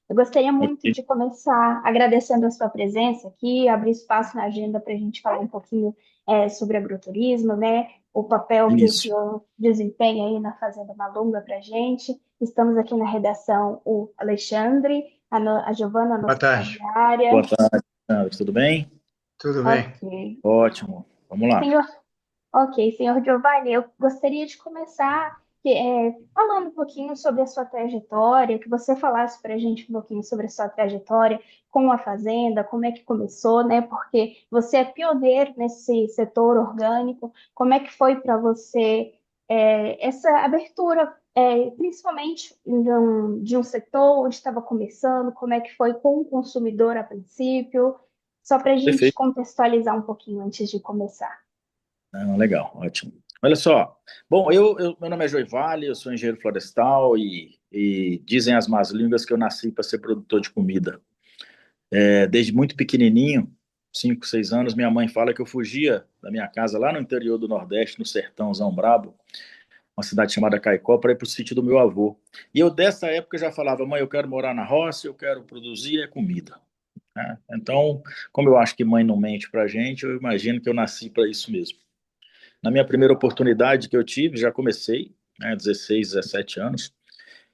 Eu gostaria muito Ok. de começar agradecendo a sua presença aqui, abrir espaço na agenda para a gente falar um pouquinho sobre agroturismo, né? O papel que o Isso. senhor desempenha aí na Fazenda Malunga para a gente. Estamos aqui na redação o Alexandre, a Giovana, Boa nossa tarde. estagiária. Boa tarde, Sandra. Tudo bem? Tudo bem? Ok. Ótimo. Vamos lá. Senhor Ok, senhor Giovanni, eu gostaria de começar falando um pouquinho sobre a sua trajetória, que você falasse para a gente um pouquinho sobre a sua trajetória com a fazenda, como é que começou, né? Porque você é pioneiro nesse setor orgânico. Como é que foi para você essa abertura, principalmente de um setor onde estava começando? Como é que foi com o consumidor a princípio? Só para a gente Perfeito. contextualizar um pouquinho antes de começar. Não, legal, ótimo. Olha só. Bom, meu nome é Joy Vale, eu sou engenheiro florestal e dizem as más línguas que eu nasci para ser produtor de comida. Desde muito pequenininho, 5, 6 anos, minha mãe fala que eu fugia da minha casa lá no interior do Nordeste, no Sertãozão Brabo, uma cidade chamada Caicó, para ir para o sítio do meu avô. E eu, dessa época, já falava: mãe, eu quero morar na roça, eu quero produzir comida. Né? Então, como eu acho que mãe não mente para a gente, eu imagino que eu nasci para isso mesmo. Na minha primeira oportunidade que eu tive, já comecei, 16, 17 anos,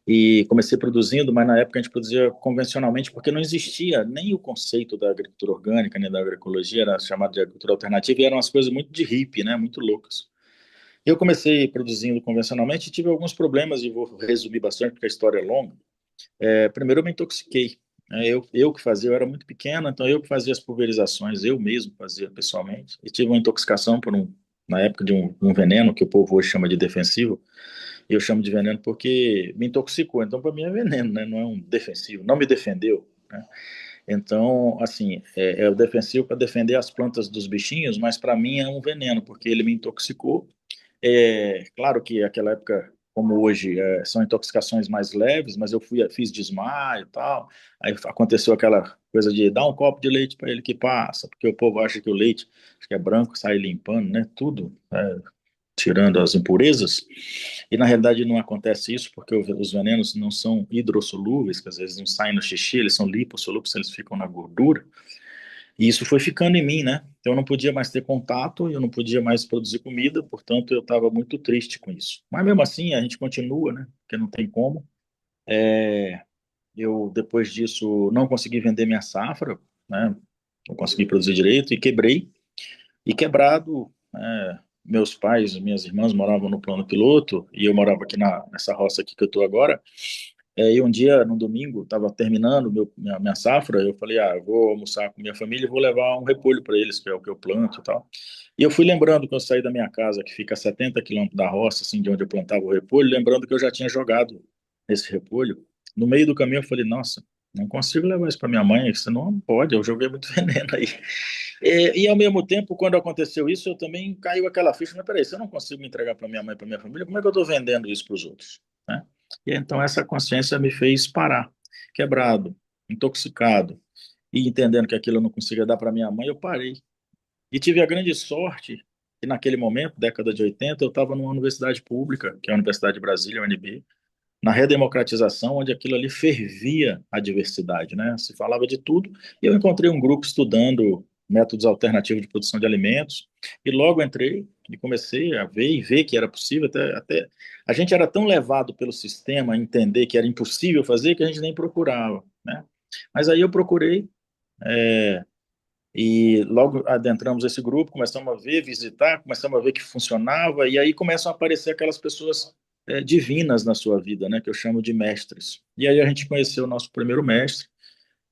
e comecei produzindo, mas na época a gente produzia convencionalmente, porque não existia nem o conceito da agricultura orgânica, nem da agroecologia, era chamado de agricultura alternativa, e eram umas coisas muito de hippie, né, muito loucas. Eu comecei produzindo convencionalmente e tive alguns problemas, e vou resumir bastante, porque a história é longa. Primeiro eu me intoxiquei. Eu que fazia, eu era muito pequeno, então eu que fazia as pulverizações, eu mesmo fazia pessoalmente, e tive uma intoxicação na época de um veneno que o povo hoje chama de defensivo. Eu chamo de veneno porque me intoxicou, então para mim é veneno, né? Não é um defensivo, não me defendeu, né? Então, assim, é o defensivo para defender as plantas dos bichinhos, mas para mim é um veneno, porque ele me intoxicou. Claro que aquela época, como hoje, são intoxicações mais leves, mas fiz desmaio e tal. Aí aconteceu aquela coisa de dar um copo de leite para ele que passa, porque o povo acha que o leite, acho que é branco, sai limpando, né? Tudo, tirando as impurezas. E na realidade não acontece isso, porque os venenos não são hidrossolúveis, que às vezes não saem no xixi, eles são lipossolúveis, eles ficam na gordura. E isso foi ficando em mim, né? Então eu não podia mais ter contato, eu não podia mais produzir comida, portanto eu estava muito triste com isso. Mas mesmo assim a gente continua, né? Porque não tem como. Eu depois disso não consegui vender minha safra, né? Não consegui produzir direito e quebrei. E quebrado, meus pais, minhas irmãs moravam no plano piloto e eu morava aqui nessa roça aqui que eu estou agora. E um dia, no domingo, estava terminando minha safra, eu falei: eu vou almoçar com minha família e vou levar um repolho para eles, que é o que eu planto e tal. E eu fui lembrando que eu saí da minha casa, que fica a 70 quilômetros da roça, assim, de onde eu plantava o repolho, lembrando que eu já tinha jogado esse repolho. No meio do caminho eu falei: nossa, não consigo levar isso para minha mãe, senão não pode, eu joguei muito veneno aí. E ao mesmo tempo, quando aconteceu isso, eu também caiu aquela ficha: mas peraí, se eu não consigo me entregar para minha mãe, para minha família, como é que eu estou vendendo isso para os outros, né? E então essa consciência me fez parar, quebrado, intoxicado, e entendendo que aquilo eu não conseguia dar para minha mãe, eu parei. E tive a grande sorte que naquele momento, década de 80, eu estava numa universidade pública, que é a Universidade de Brasília, a UNB, na redemocratização, onde aquilo ali fervia a diversidade, né? Se falava de tudo, e eu encontrei um grupo estudando métodos alternativos de produção de alimentos, e logo entrei e comecei a ver e ver que era possível, até a gente era tão levado pelo sistema a entender que era impossível fazer que a gente nem procurava, né? Mas aí eu procurei, e logo adentramos esse grupo, começamos a ver, visitar, começamos a ver que funcionava, e aí começam a aparecer aquelas pessoas divinas na sua vida, né, que eu chamo de mestres. E aí a gente conheceu o nosso primeiro mestre,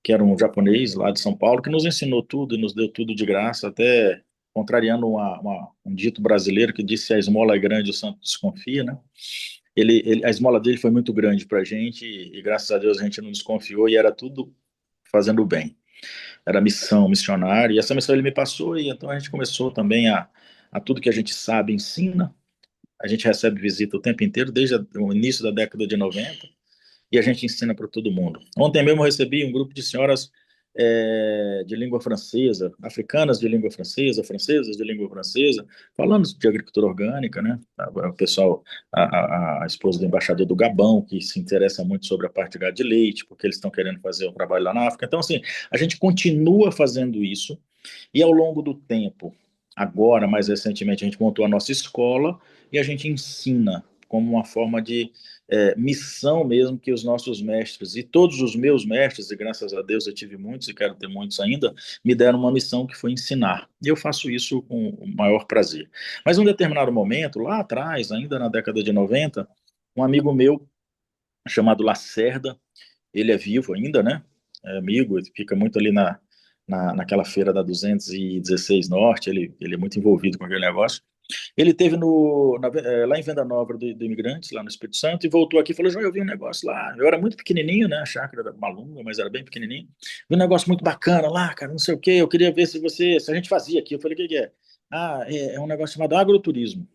que era um japonês lá de São Paulo, que nos ensinou tudo e nos deu tudo de graça, até contrariando um dito brasileiro que disse: a esmola é grande, o santo desconfia, né? A esmola dele foi muito grande para a gente, e graças a Deus a gente não desconfiou, e era tudo fazendo o bem. Era missão missionária, e essa missão ele me passou, e então a gente começou também a tudo que a gente sabe, ensina. A gente recebe visita o tempo inteiro, desde o início da década de 90, e a gente ensina para todo mundo. Ontem mesmo eu recebi um grupo de senhoras de língua francesa, africanas de língua francesa, francesas de língua francesa, falando de agricultura orgânica, né? O pessoal, a esposa do embaixador do Gabão, que se interessa muito sobre a parte de gado de leite, porque eles estão querendo fazer um trabalho lá na África. Então, assim, a gente continua fazendo isso, e ao longo do tempo, agora, mais recentemente, a gente montou a nossa escola e a gente ensina como uma forma de missão mesmo que os nossos mestres, e todos os meus mestres, e graças a Deus eu tive muitos e quero ter muitos ainda, me deram uma missão que foi ensinar. E eu faço isso com o maior prazer. Mas em um determinado momento, lá atrás, ainda na década de 90, um amigo meu chamado Lacerda, ele é vivo ainda, né? É amigo, ele fica muito ali naquela feira da 216 Norte, ele é muito envolvido com aquele negócio. Ele teve lá em Venda Nova do Imigrantes, lá no Espírito Santo, e voltou aqui e falou: João, eu vi um negócio lá. Eu era muito pequenininho, né? A chácara era Malunga, mas era bem pequenininho. Vi um negócio muito bacana lá, cara, não sei o quê. Eu queria ver se a gente fazia aqui. Eu falei: o que que é? Ah, é um negócio chamado agroturismo.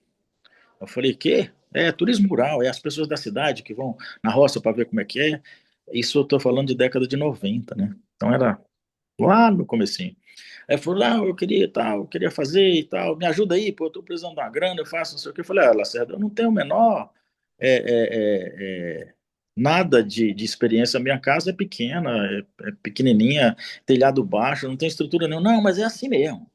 Eu falei: quê? É turismo rural, é as pessoas da cidade que vão na roça para ver como é que é. Isso eu tô falando de década de 90, né? Então era lá no comecinho. Aí falou: não, eu queria tal, eu queria fazer e tal, me ajuda aí, pô, eu tô precisando de uma grana, eu faço não sei o quê. Eu falei: Lacerda, eu não tenho o menor é, é, é, nada de experiência, a minha casa é pequena, é pequenininha, telhado baixo, não tem estrutura nenhuma. Não, mas é assim mesmo.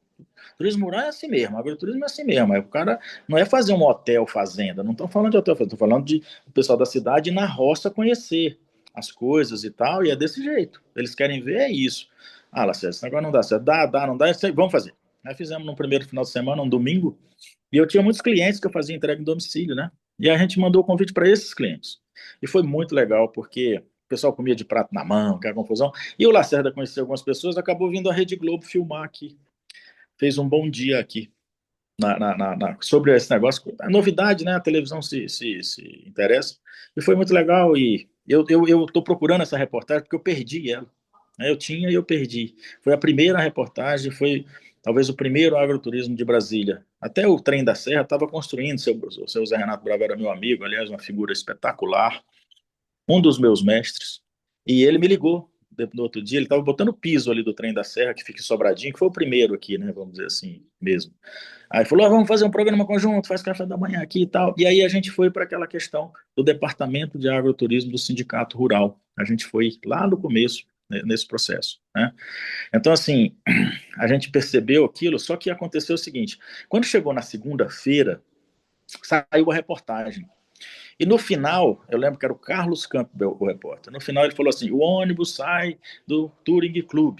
Turismo rural é assim mesmo, agroturismo é assim mesmo. O cara não é fazer um hotel fazenda, não estou falando de hotel fazenda, estou falando de o pessoal da cidade ir na roça conhecer as coisas e tal, e é desse jeito. Eles querem ver é isso. Ah, Lacerda, esse negócio não dá certo. Dá, não dá, vamos fazer. Aí fizemos no primeiro final de semana, um domingo, e eu tinha muitos clientes que eu fazia entrega em domicílio, né? E a gente mandou o convite para esses clientes. E foi muito legal, porque o pessoal comia de prato na mão, que era confusão. E o Lacerda conheceu algumas pessoas, acabou vindo a Rede Globo filmar aqui. Fez um bom dia aqui sobre esse negócio. A novidade, né? A televisão se interessa. E foi muito legal. E eu estou procurando essa reportagem porque eu perdi ela. Né? Eu tinha e eu perdi. Foi a primeira reportagem, foi talvez o primeiro agroturismo de Brasília. Até o Trem da Serra estava construindo, o seu Zé Renato Bravo era meu amigo, aliás, uma figura espetacular, um dos meus mestres, e ele me ligou no outro dia, ele estava botando o piso ali do Trem da Serra, que fica em Sobradinho, que foi o primeiro aqui, né, vamos dizer assim mesmo. Aí falou: vamos fazer um programa conjunto, faz café da manhã aqui e tal. E aí a gente foi para aquela questão do Departamento de Agroturismo do Sindicato Rural. A gente foi lá no começo, né, nesse processo, né? Então, assim, a gente percebeu aquilo, só que aconteceu o seguinte: quando chegou na segunda-feira, saiu a reportagem. E no final, eu lembro que era o Carlos Campbell, o repórter. No final ele falou assim: o ônibus sai do Touring Club.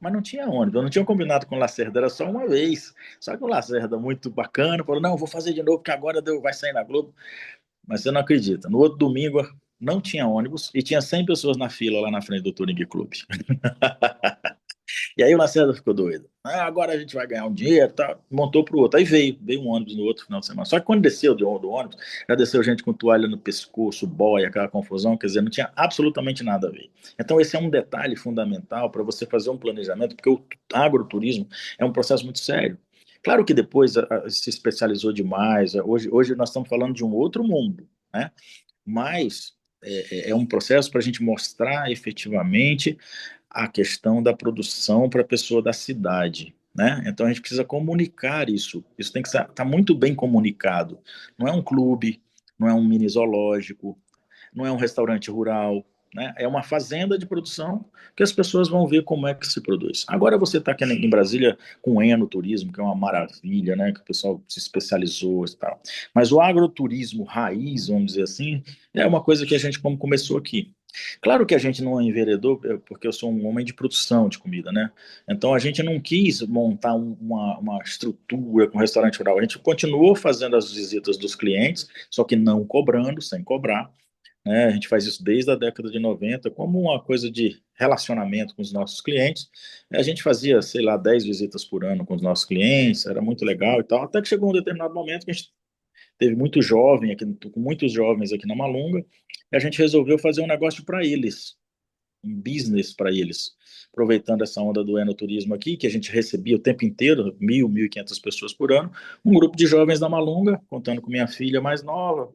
Mas não tinha ônibus, eu não tinha combinado com o Lacerda, era só uma vez. Só que o Lacerda, muito bacana, falou: não, vou fazer de novo, que agora vai sair na Globo. Mas você não acredita, no outro domingo não tinha ônibus e tinha 100 pessoas na fila lá na frente do Touring Club. E aí o Lacerda ficou doido. Ah, agora a gente vai ganhar um dinheiro, tá? Montou pro outro. Aí veio um ônibus no outro final de semana. Só que quando desceu do ônibus, já desceu gente com toalha no pescoço, boia, aquela confusão, quer dizer, não tinha absolutamente nada a ver. Então esse é um detalhe fundamental para você fazer um planejamento, porque o agroturismo é um processo muito sério. Claro que depois se especializou demais. Hoje nós estamos falando de um outro mundo, né? Mas é um processo para a gente mostrar efetivamente a questão da produção para a pessoa da cidade, né? Então a gente precisa comunicar isso. Isso tem que estar muito bem comunicado. Não é um clube, não é um mini zoológico, não é um restaurante rural, né? É uma fazenda de produção que as pessoas vão ver como é que se produz. Agora você está aqui em Brasília com o enoturismo, que é uma maravilha, né? Que o pessoal se especializou e tal. Mas o agroturismo raiz, vamos dizer assim, é uma coisa que a gente como começou aqui. Claro que a gente não enveredou, porque eu sou um homem de produção de comida, né? Então a gente não quis montar uma estrutura com restaurante rural. A gente continuou fazendo as visitas dos clientes, só que não cobrando, sem cobrar, né? A gente faz isso desde a década de 90 como uma coisa de relacionamento com os nossos clientes. A gente fazia, sei lá, 10 visitas por ano com os nossos clientes, era muito legal e tal, até que chegou um determinado momento que a gente teve muito jovem aqui, com muitos jovens aqui na Malunga, e a gente resolveu fazer um negócio para eles, um business para eles, aproveitando essa onda do enoturismo aqui, que a gente recebia o tempo inteiro, 1.000, 1.500 pessoas por ano, um grupo de jovens da Malunga, contando com minha filha mais nova,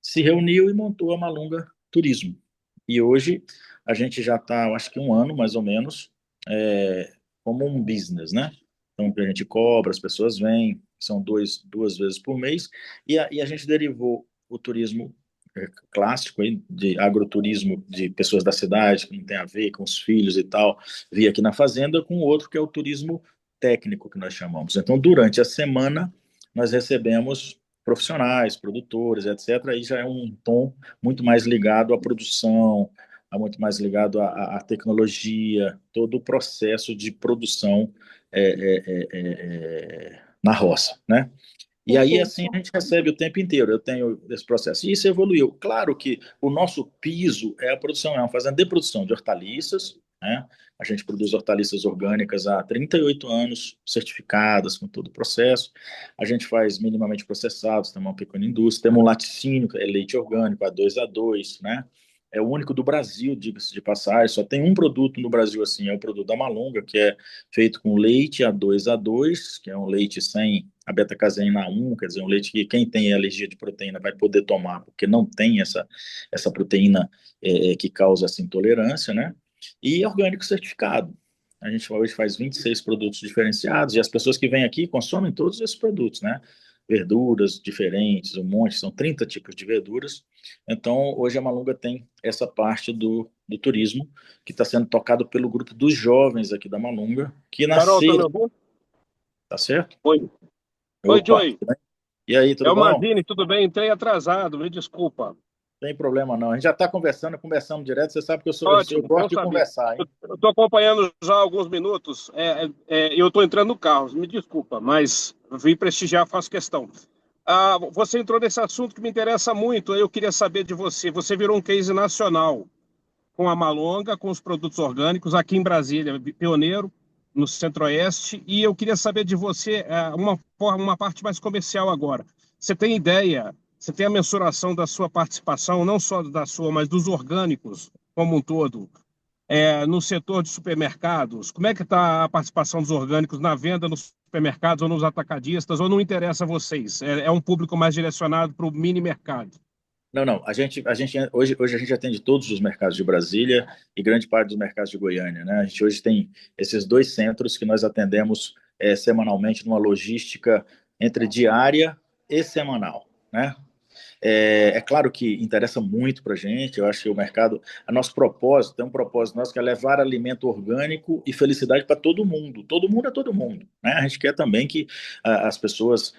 se reuniu e montou a Malunga Turismo. E hoje a gente já está, acho que um ano mais ou menos, como um business, né? Então a gente cobra, as pessoas vêm, são duas vezes por mês, e a gente derivou o turismo clássico aí, de agroturismo de pessoas da cidade, que não tem a ver com os filhos e tal, vir aqui na fazenda, com o outro que é o turismo técnico, que nós chamamos. Então, durante a semana, nós recebemos profissionais, produtores, etc. Aí já é um tom muito mais ligado à produção, muito mais ligado à tecnologia, todo o processo de produção na roça, né? E aí, assim, a Perfeito. gente recebe o tempo inteiro. Eu tenho esse processo. E isso evoluiu. Claro que o nosso piso é a produção, é uma fazenda de produção de hortaliças, né? A gente produz hortaliças orgânicas há 38 anos, certificadas com todo o processo. A gente faz minimamente processados, temos uma pequena indústria, temos um laticínio, que é leite orgânico, A2A2, né? É o único do Brasil, diga-se de passagem. Só tem um produto no Brasil assim, é o produto da Malunga, que é feito com leite A2A2, que é um leite sem a beta-caseína 1, quer dizer, um leite que quem tem alergia de proteína vai poder tomar, porque não tem essa proteína que causa essa intolerância, né? E orgânico certificado. A gente hoje faz 26 produtos diferenciados e as pessoas que vêm aqui consomem todos esses produtos, né? Verduras diferentes, um monte, são 30 tipos de verduras. Então, hoje a Malunga tem essa parte do turismo que está sendo tocado pelo grupo dos jovens aqui da Malunga, que Carol, tá me nasceram, ouvindo? tá certo? Oi. Oi, Opa, Joey. e aí, É tudo o bom? Mazini, tudo bem? Entrei atrasado, me desculpa. Não tem problema não. A gente já está conversando direto. Você sabe que eu Ótimo, gosto bom de saber. conversar, hein? Eu estou acompanhando já há alguns minutos. Eu estou entrando no carro, me desculpa, mas vim prestigiar, faço questão. Você entrou nesse assunto que me interessa muito. Eu queria saber de você. Você virou um case nacional com a Malonga, com os produtos orgânicos, aqui em Brasília, pioneiro no Centro-Oeste. E eu queria saber de você uma parte mais comercial agora. Você tem ideia, você tem a mensuração da sua participação, não só da sua, mas dos orgânicos como um todo, no setor de supermercados? Como é que está a participação dos orgânicos na venda nos supermercados ou nos atacadistas, ou não interessa a vocês? É um público mais direcionado para o mini mercado? Não, não. Hoje a gente atende todos os mercados de Brasília e grande parte dos mercados de Goiânia, né? A gente hoje tem esses dois centros que nós atendemos semanalmente numa logística entre diária e semanal, né? É claro que interessa muito para a gente, eu acho que o mercado, a nosso propósito, tem um propósito nosso que é levar alimento orgânico e felicidade para todo mundo é todo mundo, né? A gente quer também que as pessoas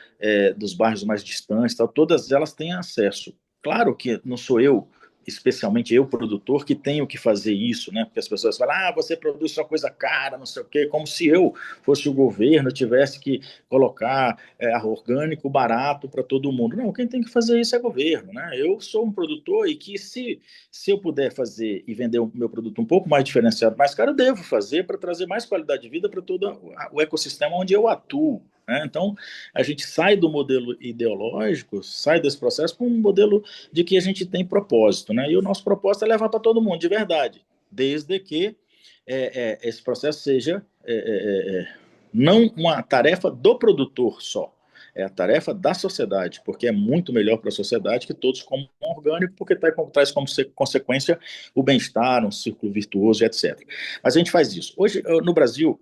dos bairros mais distantes, tal, todas elas tenham acesso. Claro que não sou eu, especialmente eu, produtor, que tenho que fazer isso, né? Porque as pessoas falam, você produz só coisa cara, não sei o quê, como se eu fosse o governo, tivesse que colocar orgânico barato para todo mundo. Não, quem tem que fazer isso é o governo, né? Eu sou um produtor e que se eu puder fazer e vender o meu produto um pouco mais diferenciado, mais caro, eu devo fazer para trazer mais qualidade de vida para todo o ecossistema onde eu atuo. Né? Então, a gente sai do modelo ideológico, sai desse processo com um modelo de que a gente tem propósito, né? E o nosso propósito é levar para todo mundo, de verdade, desde que esse processo seja não uma tarefa do produtor só, é a tarefa da sociedade, porque é muito melhor para a sociedade que todos comam orgânico, porque traz como consequência o bem-estar, um círculo virtuoso, etc. Mas a gente faz isso. Hoje, no Brasil,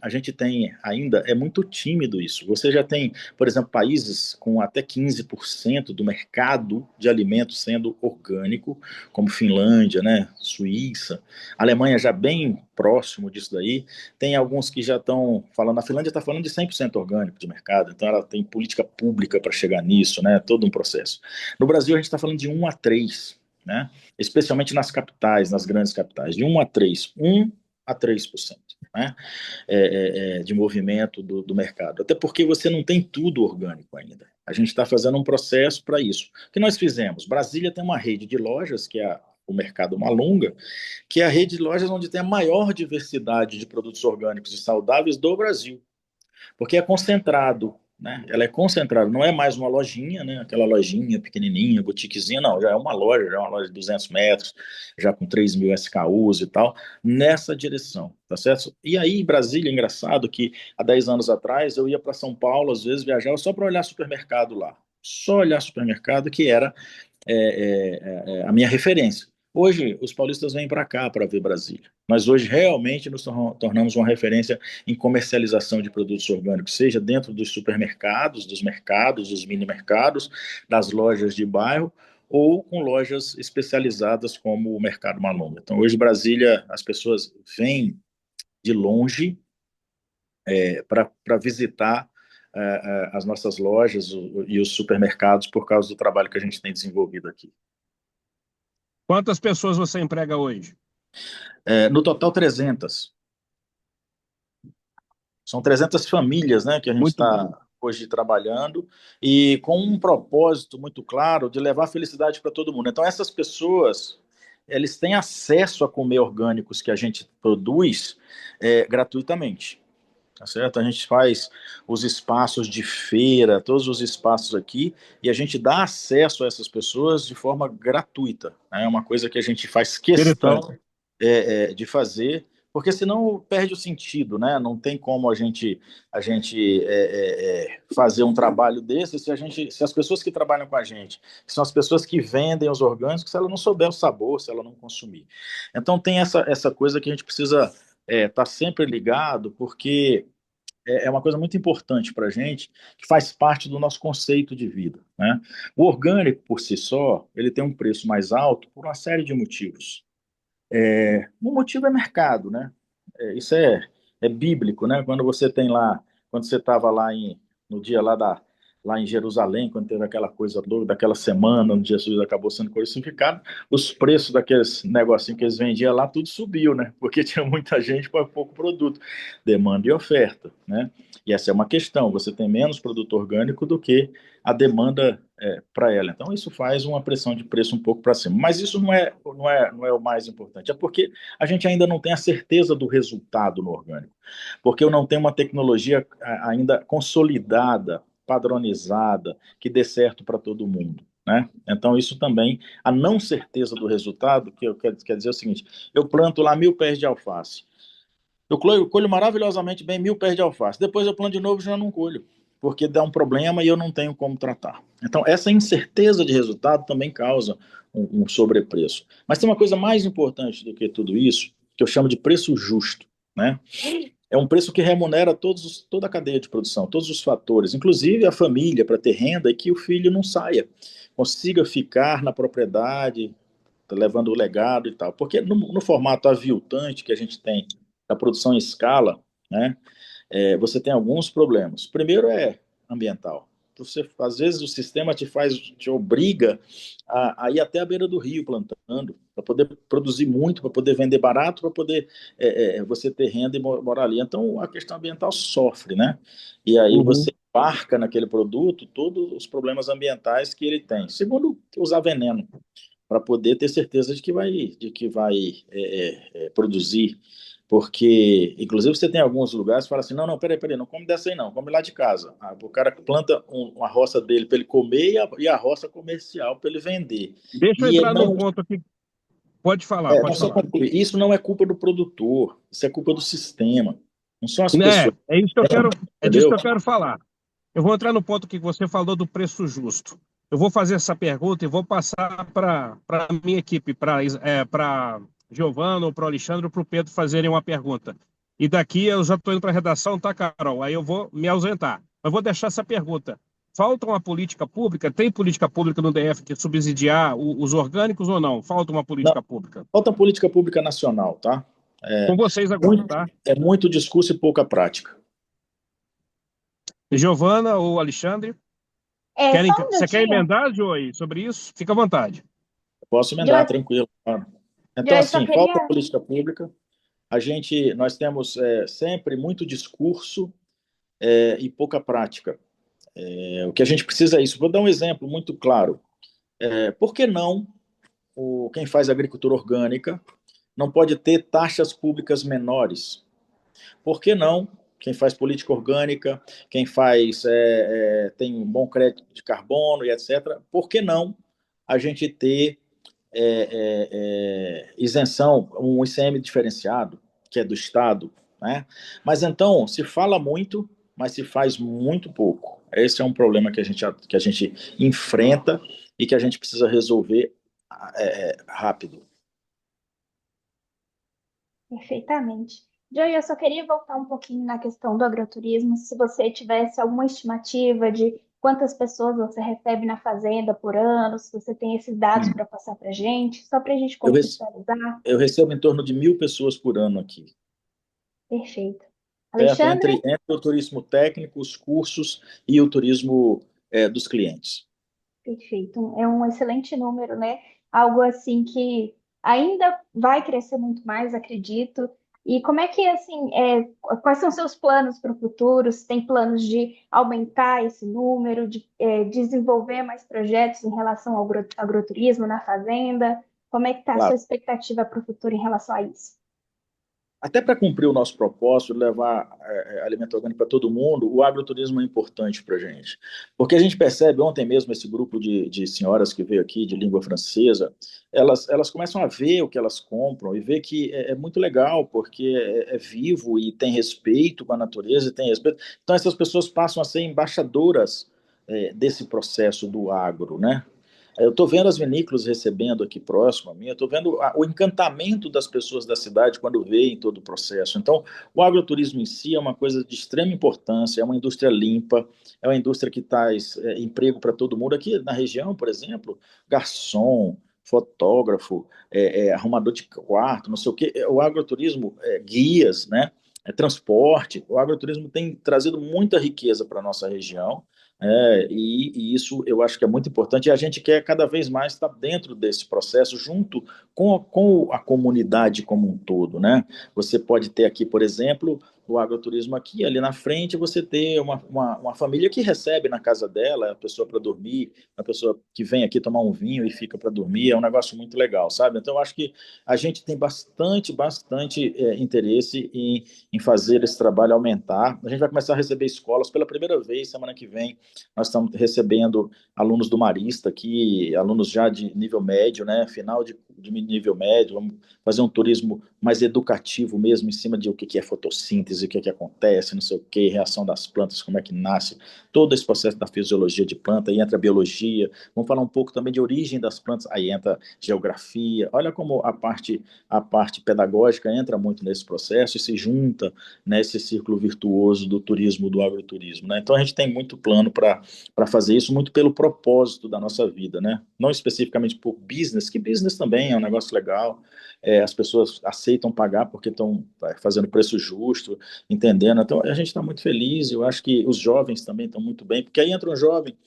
a gente tem ainda, é muito tímido isso. Você já tem, por exemplo, países com até 15% do mercado de alimentos sendo orgânico, como Finlândia, né, Suíça, Alemanha já bem próximo disso daí. Tem alguns que já estão falando, a Finlândia está falando de 100% orgânico de mercado, então ela tem política pública para chegar nisso, né, todo um processo. No Brasil a gente está falando de 1 a 3, né, especialmente nas capitais, nas grandes capitais, de 1 a 3, 1 a 3%, né? De movimento do mercado. Até porque você não tem tudo orgânico ainda. A gente está fazendo um processo para isso. O que nós fizemos? Brasília tem uma rede de lojas, que é o Mercado Malunga, que é a rede de lojas onde tem a maior diversidade de produtos orgânicos e saudáveis do Brasil, porque é concentrado, né? Ela é concentrada, não é mais uma lojinha, né? Aquela lojinha pequenininha, boutiquezinha, não, já é uma loja de 200 metros, já com 3 mil SKUs e tal, nessa direção, tá certo? E aí, Brasília, é engraçado que há 10 anos atrás eu ia para São Paulo, às vezes viajava só para olhar supermercado lá, só olhar supermercado, que era a minha referência. Hoje, os paulistas vêm para cá para ver Brasília. Nós hoje realmente nos tornamos uma referência em comercialização de produtos orgânicos, seja dentro dos supermercados, dos mercados, dos mini mercados, das lojas de bairro, ou com lojas especializadas como o Mercado Malunga. Então, hoje, Brasília, as pessoas vêm de longe para visitar as nossas lojas e os supermercados por causa do trabalho que a gente tem desenvolvido aqui. Quantas pessoas você emprega hoje? No total, 300. São 300 famílias, né, que a gente Muito bom. está hoje trabalhando e com um propósito muito claro de levar felicidade para todo mundo. Então, essas pessoas, eles têm acesso a comer orgânicos que a gente produz gratuitamente. Tá certo? A gente faz os espaços de feira, todos os espaços aqui, e a gente dá acesso a essas pessoas de forma gratuita. É uma coisa que a gente faz questão de fazer, porque senão perde o sentido, né? Não tem como a gente fazer um trabalho desse se as pessoas que trabalham com a gente, que são as pessoas que vendem os orgânicos, se ela não souber o sabor, se ela não consumir. Então tem essa coisa que a gente precisa estar sempre ligado, porque é uma coisa muito importante para a gente, que faz parte do nosso conceito de vida, né? O orgânico, por si só, ele tem um preço mais alto por uma série de motivos. Um motivo é mercado, né? Isso é bíblico, né? Quando você estava no dia lá em Jerusalém, quando teve aquela coisa daquela semana onde Jesus acabou sendo crucificado, os preços daqueles negocinhos que eles vendiam lá, tudo subiu, né? Porque tinha muita gente para pouco produto, demanda e oferta, né? E essa é uma questão, você tem menos produto orgânico do que a demanda para ela. Então, isso faz uma pressão de preço um pouco para cima. Mas isso não é o mais importante, é porque a gente ainda não tem a certeza do resultado no orgânico, porque eu não tenho uma tecnologia ainda consolidada, padronizada, que dê certo para todo mundo. Né? Então, isso também, a não certeza do resultado, que eu quer dizer o seguinte: eu planto lá 1.000 pés de alface, eu colho maravilhosamente bem 1.000 pés de alface, depois eu planto de novo e já não colho, porque dá um problema e eu não tenho como tratar. Então, essa incerteza de resultado também causa um sobrepreço. Mas tem uma coisa mais importante do que tudo isso, que eu chamo de preço justo, né? É um preço que remunera toda a cadeia de produção, todos os fatores, inclusive a família, para ter renda e que o filho não saia, consiga ficar na propriedade, levando o legado e tal. Porque no formato aviltante que a gente tem da produção em escala, né, você tem alguns problemas. Primeiro é ambiental. Às vezes o sistema te obriga a ir até a beira do rio plantando, para poder produzir muito, para poder vender barato, para poder você ter renda e morar ali. Então a questão ambiental sofre, né? E aí você embarca naquele produto todos os problemas ambientais que ele tem. Segundo, usar veneno para poder ter certeza de que vai produzir, porque, inclusive, você tem alguns lugares que fala assim, não, peraí, não come dessa aí não, come lá de casa. O cara planta uma roça dele para ele comer e a roça comercial para ele vender. Deixa eu E ele entrar num não... ponto aqui. Pode falar, pode Só falar. concluir, isso não é culpa do produtor, isso é culpa do sistema. Não são as pessoas, É disso que entendeu? eu quero falar. Eu vou entrar no ponto que você falou do preço justo. Eu vou fazer essa pergunta e vou passar para a minha equipe, para Giovana, ou para o Alexandre, ou para o Pedro fazerem uma pergunta. E daqui eu já estou indo para a redação, tá, Carol? Aí eu vou me ausentar. Mas vou deixar essa pergunta. Falta uma política pública? Tem política pública no DF que subsidiar os orgânicos ou não? Falta uma Não, política pública? falta política pública nacional, tá? Com vocês agora, Muito, tá? é muito discurso e pouca prática. Giovana ou Alexandre? Só um Você quer minutinho. emendar, Joey, sobre isso? Fica à vontade. Posso emendar, Joy, tranquilo. Claro. Então, Joy, só assim, falta queria. política pública. Nós temos sempre muito discurso e pouca prática. O que a gente precisa é isso. Vou dar um exemplo muito claro. Por que não quem faz agricultura orgânica não pode ter taxas públicas menores? Por que não quem faz política orgânica, quem tem um bom crédito de carbono e etc., por que não a gente ter isenção, um ICM diferenciado, que é do Estado, né? Mas então, se fala muito, mas se faz muito pouco. Esse é um problema que a gente enfrenta e que a gente precisa resolver rápido. Perfeitamente. Joey, eu só queria voltar um pouquinho na questão do agroturismo. Se você tivesse alguma estimativa de quantas pessoas você recebe na fazenda por ano, se você tem esses dados Hum. para passar para a gente, só para a gente Eu, rece- contextualizar. eu recebo em torno de 1.000 pessoas por ano aqui, Perfeito. certo? Alexandre? Entre o turismo técnico, os cursos e o turismo dos clientes. Perfeito. É um excelente número, né? Algo assim que ainda vai crescer muito mais, acredito. E como é que, assim, quais são seus planos para o futuro? Você tem planos de aumentar esse número, de desenvolver mais projetos em relação ao agroturismo na fazenda? Como é que está a sua Claro. expectativa para o futuro em relação a isso? Até para cumprir o nosso propósito, levar alimento orgânico para todo mundo, o agroturismo é importante para a gente. Porque a gente percebe, ontem mesmo, esse grupo de senhoras que veio aqui, de língua francesa, elas começam a ver o que elas compram e ver que é muito legal, porque é vivo e tem respeito com a natureza e tem respeito. Então, essas pessoas passam a ser embaixadoras desse processo do agro, né? Eu estou vendo as vinícolas recebendo aqui próximo a mim, eu estou vendo o encantamento das pessoas da cidade quando veem todo o processo. Então, o agroturismo em si é uma coisa de extrema importância, é uma indústria limpa, é uma indústria que traz emprego para todo mundo. Aqui na região, por exemplo, garçom, fotógrafo, arrumador de quarto, não sei o quê. O agroturismo, guias, né? Transporte. O agroturismo tem trazido muita riqueza para a nossa região. E isso eu acho que é muito importante, e a gente quer cada vez mais estar dentro desse processo, junto com a comunidade como um todo, né? Você pode ter aqui, por exemplo, o agroturismo aqui, ali na frente, você ter uma família que recebe na casa dela a pessoa para dormir, a pessoa que vem aqui tomar um vinho e fica para dormir, é um negócio muito legal, sabe? Então, eu acho que a gente tem bastante interesse em fazer esse trabalho aumentar. A gente vai começar a receber escolas pela primeira vez semana que vem. Nós estamos recebendo alunos do Marista aqui, alunos já de nível médio, né? Final de nível médio. Vamos fazer um turismo mais educativo mesmo, em cima de o que é fotossíntese, o que acontece, não sei o que, reação das plantas, como é que nasce, todo esse processo da fisiologia de planta, aí entra a biologia. Vamos falar um pouco também de origem das plantas, aí entra geografia. Olha como a parte pedagógica entra muito nesse processo e se junta nesse círculo virtuoso do turismo, do agroturismo, né? Então a gente tem muito plano para fazer isso, muito pelo propósito da nossa vida, né? Não especificamente por business, que business também é um negócio legal, as pessoas aceitam pagar porque estão fazendo preço justo, entendendo. Então a gente está muito feliz, eu acho que os jovens também estão muito bem, porque aí entra um jovem,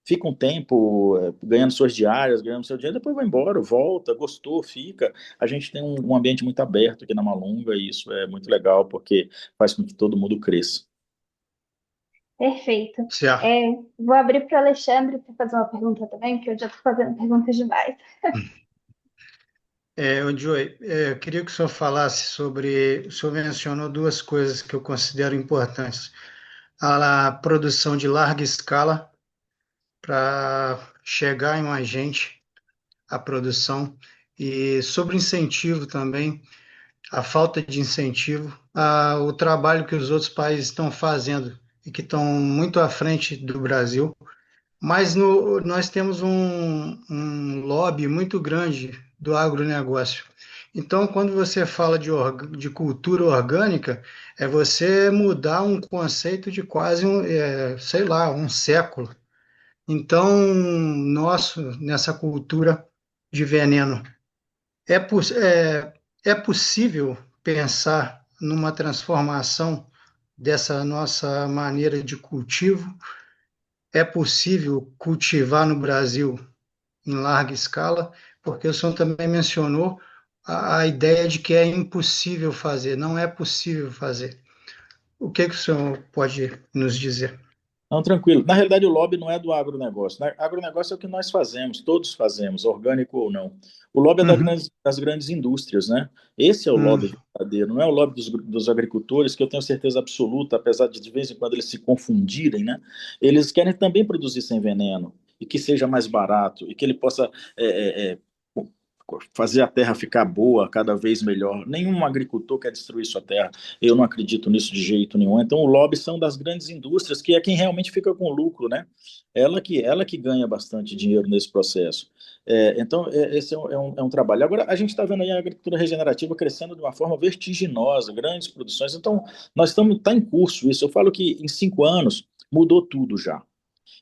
fica um tempo ganhando suas diárias, ganhando seu dinheiro, depois vai embora, volta, gostou, fica. A gente tem um ambiente muito aberto aqui na Malunga e isso é muito legal porque faz com que todo mundo cresça. Perfeito. Certo. É, vou abrir para o Alexandre para fazer uma pergunta também, porque eu já estou fazendo perguntas demais. Joey, eu queria que o senhor falasse sobre. O senhor mencionou duas coisas que eu considero importantes: a produção de larga escala para chegar em mais gente, a produção, e sobre incentivo também, a falta de incentivo, o trabalho que os outros países estão fazendo e que estão muito à frente do Brasil. Mas nós temos um lobby muito grande do agronegócio. Então, quando você fala de cultura orgânica, é você mudar um conceito de quase sei lá, um século. Então, nosso, nessa cultura de veneno, é possível pensar numa transformação dessa nossa maneira de cultivo? É possível cultivar no Brasil em larga escala? Porque o senhor também mencionou a ideia de que é impossível fazer, não é possível fazer. O que que o senhor pode nos dizer? Não, tranquilo. Na realidade, o lobby não é do agronegócio, né? Agronegócio é o que nós fazemos, todos fazemos, orgânico ou não. O lobby é Uhum, das grandes indústrias, né? Esse é o uhum, lobby verdadeiro, não é o lobby dos agricultores, que eu tenho certeza absoluta, apesar de vez em quando eles se confundirem, né? Eles querem também produzir sem veneno, e que seja mais barato, e que ele possa fazer a terra ficar boa, cada vez melhor. Nenhum agricultor quer destruir sua terra. Eu não acredito nisso de jeito nenhum. Então, o lobby são das grandes indústrias, que é quem realmente fica com lucro, né? Ela que ganha bastante dinheiro nesse processo. Então, esse é um trabalho. Agora, a gente está vendo aí a agricultura regenerativa crescendo de uma forma vertiginosa, grandes produções. Então, está em curso isso. Eu falo que em 5 anos mudou tudo já.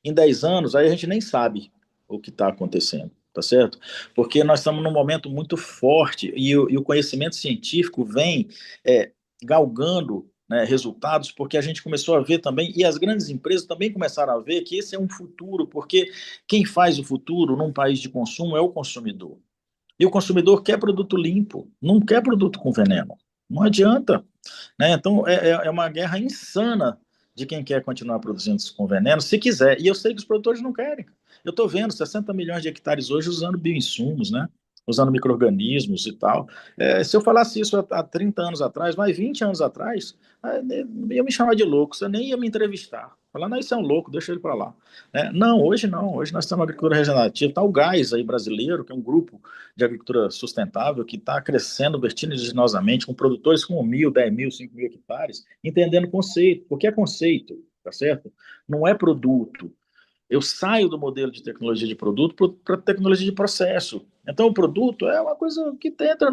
Em 10 anos, aí a gente nem sabe o que está acontecendo, tá certo? Porque nós estamos num momento muito forte e o conhecimento científico vem galgando, né, resultados, porque a gente começou a ver também, e as grandes empresas também começaram a ver que esse é um futuro, porque quem faz o futuro num país de consumo é o consumidor. E o consumidor quer produto limpo, não quer produto com veneno. Não adianta, né? Então, é uma guerra insana de quem quer continuar produzindo isso com veneno, se quiser. E eu sei que os produtores não querem. Eu estou vendo 60 milhões de hectares hoje usando bioinsumos, né? Usando micro-organismos e tal. Se eu falasse isso há 30 anos atrás, mais 20 anos atrás, ia me chamar de louco, você nem ia me entrevistar. Falar, não, isso é um louco, deixa ele para lá. Não, hoje não. Hoje nós temos agricultura regenerativa. Está o GÁS aí brasileiro, que é um grupo de agricultura sustentável que está crescendo vertiginosamente, com produtores com 1.000, 10.000, 5.000 hectares, entendendo o conceito. Porque é conceito, tá certo? Não é produto. Eu saio do modelo de tecnologia de produto para tecnologia de processo. Então, o produto é uma coisa que entra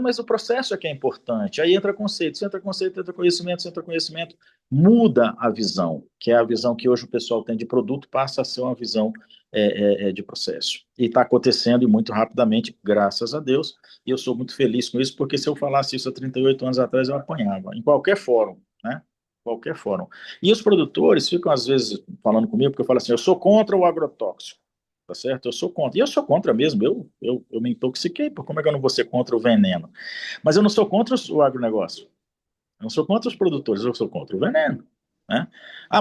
mas o processo é que é importante. Aí entra conceito, entra conceito, entra conhecimento, muda a visão, que é a visão que hoje o pessoal tem de produto, passa a ser uma visão de processo. E está acontecendo e muito rapidamente, graças a Deus, e eu sou muito feliz com isso, porque se eu falasse isso há 38 anos atrás, eu apanhava, em qualquer fórum, né? Qualquer fórum. E os produtores ficam, às vezes, falando comigo, porque eu falo assim, eu sou contra o agrotóxico, tá certo? Eu sou contra. E eu sou contra mesmo, eu me intoxiquei, por como é que eu não vou ser contra o veneno? Mas eu não sou contra o agronegócio. Eu não sou contra os produtores, eu sou contra o veneno. Né?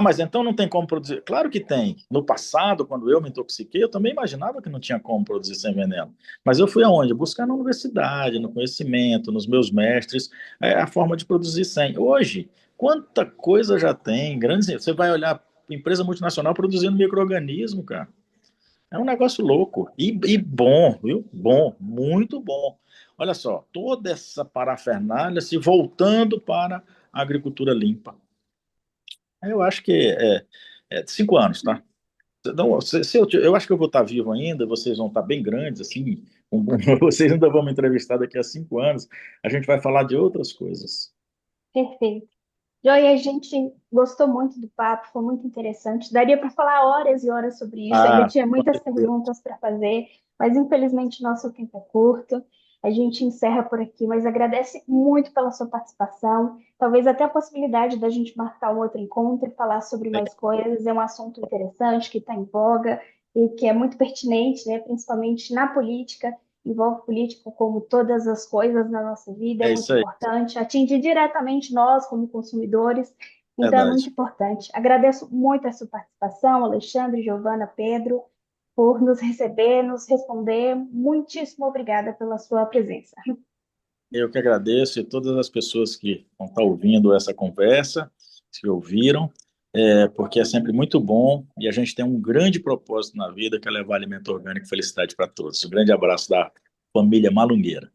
Mas então não tem como produzir. Claro que tem. No passado, quando eu me intoxiquei, eu também imaginava que não tinha como produzir sem veneno. Mas eu fui aonde? Buscar na universidade, no conhecimento, nos meus mestres, a forma de produzir sem. Hoje, quanta coisa já tem. Você vai olhar empresa multinacional produzindo micro-organismo, cara. É um negócio louco. E bom, viu? Bom, muito bom. Olha só, toda essa parafernália se voltando para a agricultura limpa. Eu acho que 5 anos, tá? Então, eu acho que eu vou estar vivo ainda, vocês vão estar bem grandes, assim, vocês ainda vão me entrevistar daqui a 5 anos, a gente vai falar de outras coisas. Perfeito. Joy, a gente gostou muito do papo, foi muito interessante. Daria para falar horas e horas sobre isso, ainda tinha Com muitas certeza. perguntas para fazer, mas infelizmente nosso tempo é curto. A gente encerra por aqui, mas agradece muito pela sua participação. Talvez até a possibilidade da gente marcar um outro encontro e falar sobre mais coisas. É um assunto interessante que está em voga e que é muito pertinente, né? Principalmente na política. Envolve política como todas as coisas na nossa vida, é É muito isso aí, importante, atinge diretamente nós como consumidores, então é muito verdade. importante. Agradeço muito a sua participação, Alexandre, Giovana, Pedro, por nos receber, nos responder. Muitíssimo obrigada pela sua presença. Eu que agradeço e todas as pessoas que vão estar ouvindo essa conversa, que ouviram, porque é sempre muito bom e a gente tem um grande propósito na vida, que é levar alimento orgânico e felicidade para todos. Um grande abraço da família Malungueira.